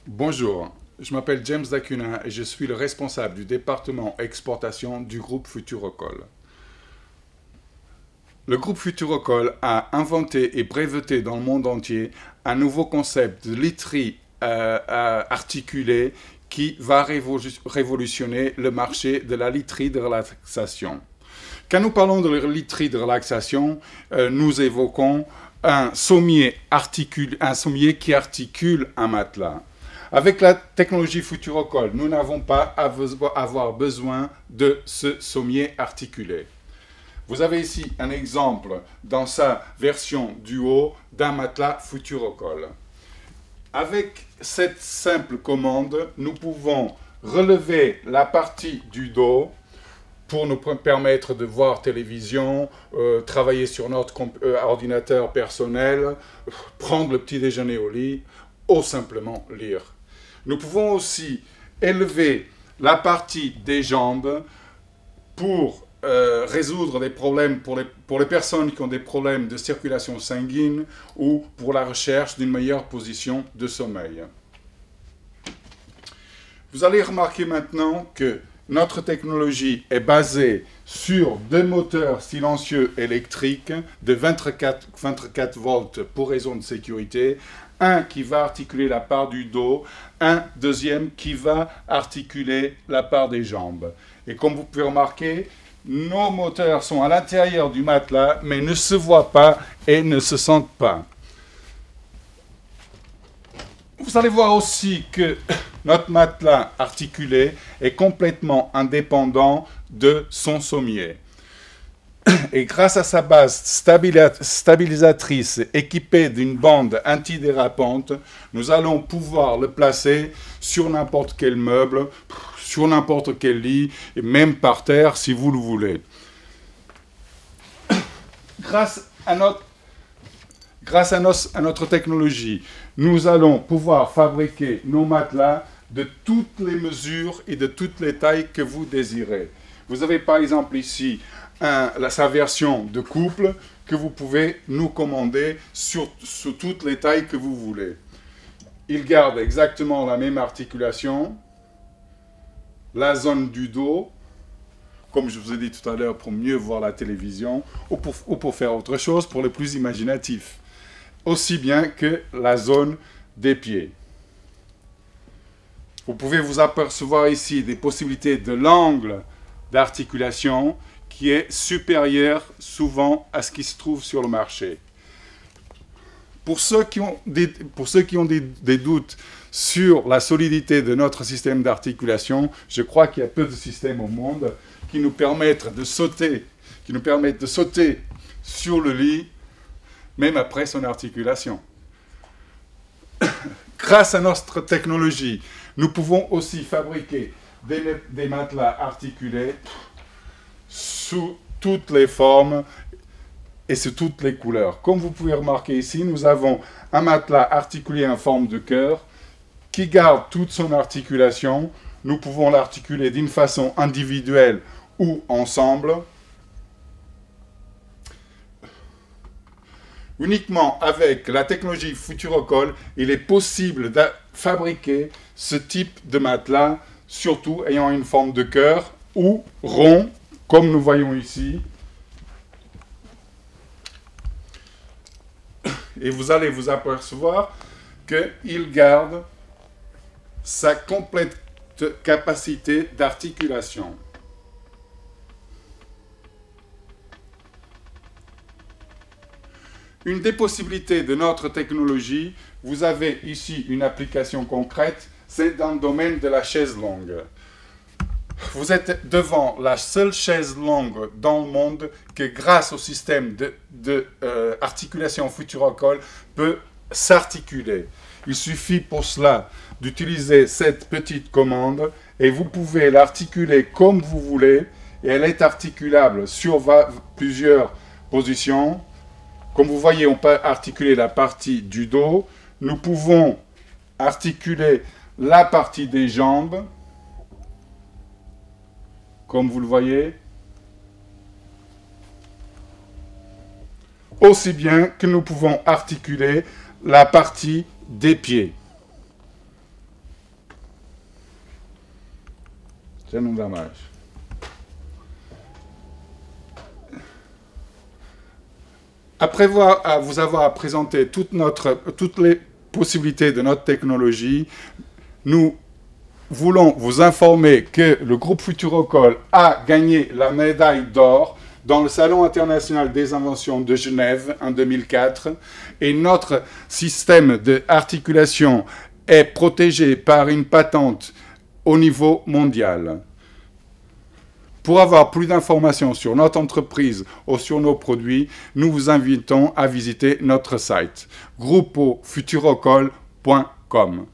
Bonjour, je m'appelle James Dacuna et je suis le responsable du département exportation du groupe Futurocol. Le groupe Futurocol a inventé et breveté dans le monde entier un nouveau concept de literie articulée qui va révolutionner le marché de la literie de relaxation. Quand nous parlons de literie de relaxation, nous évoquons un sommier qui articule un matelas. Avec la technologie Futurocol, nous n'avons pas à avoir besoin de ce sommier articulé. Vous avez ici un exemple dans sa version duo d'un matelas Futurocol. Avec cette simple commande, nous pouvons relever la partie du dos pour nous permettre de voir télévision, travailler sur notre ordinateur personnel, prendre le petit déjeuner au lit ou simplement lire. Nous pouvons aussi élever la partie des jambes pour résoudre des problèmes pour les personnes qui ont des problèmes de circulation sanguine ou pour la recherche d'une meilleure position de sommeil. Vous allez remarquer maintenant que notre technologie est basée sur deux moteurs silencieux électriques de 24 volts pour raison de sécurité, un qui va articuler la part du dos, un deuxième qui va articuler la part des jambes. Et comme vous pouvez remarquer, nos moteurs sont à l'intérieur du matelas, mais ne se voient pas et ne se sentent pas. Vous allez voir aussi que notre matelas articulé est complètement indépendant de son sommier. Et grâce à sa base stabilisatrice équipée d'une bande antidérapante, nous allons pouvoir le placer sur n'importe quel meuble, sur n'importe quel lit, et même par terre si vous le voulez. Grâce à notre technologie, nous allons pouvoir fabriquer nos matelas de toutes les mesures et de toutes les tailles que vous désirez. Vous avez par exemple ici sa version de couple que vous pouvez nous commander sur toutes les tailles que vous voulez. Il garde exactement la même articulation, la zone du dos, comme je vous ai dit tout à l'heure, pour mieux voir la télévision ou pour faire autre chose, pour les plus imaginatifs. Aussi bien que la zone des pieds. Vous pouvez vous apercevoir ici des possibilités de l'angle d'articulation qui est supérieur souvent à ce qui se trouve sur le marché. Pour ceux qui ont des doutes sur la solidité de notre système d'articulation, je crois qu'il y a peu de systèmes au monde qui nous permettent de sauter sur le lit, même après son articulation. Grâce à notre technologie, nous pouvons aussi fabriquer des matelas articulés sous toutes les formes et sous toutes les couleurs. Comme vous pouvez remarquer ici, nous avons un matelas articulé en forme de cœur qui garde toute son articulation. Nous pouvons l'articuler d'une façon individuelle ou ensemble. Uniquement avec la technologie Futurocol, il est possible de fabriquer ce type de matelas, surtout ayant une forme de cœur ou rond, comme nous voyons ici. Et vous allez vous apercevoir qu'il garde sa complète capacité d'articulation. Une des possibilités de notre technologie, vous avez ici une application concrète, c'est dans le domaine de la chaise longue. Vous êtes devant la seule chaise longue dans le monde que, grâce au système d'articulation Futurocol, peut s'articuler. Il suffit pour cela d'utiliser cette petite commande et vous pouvez l'articuler comme vous voulez et elle est articulable sur plusieurs positions. Comme vous voyez, on peut articuler la partie du dos. Nous pouvons articuler la partie des jambes, comme vous le voyez, aussi bien que nous pouvons articuler la partie des pieds. Já não dá mais. Après vous avoir présenté toutes les possibilités de notre technologie, nous voulons vous informer que le groupe Futurocall a gagné la médaille d'or dans le Salon international des inventions de Genève en 2004 et notre système d'articulation est protégé par une patente au niveau mondial. Pour avoir plus d'informations sur notre entreprise ou sur nos produits, nous vous invitons à visiter notre site groupefuturocall.com.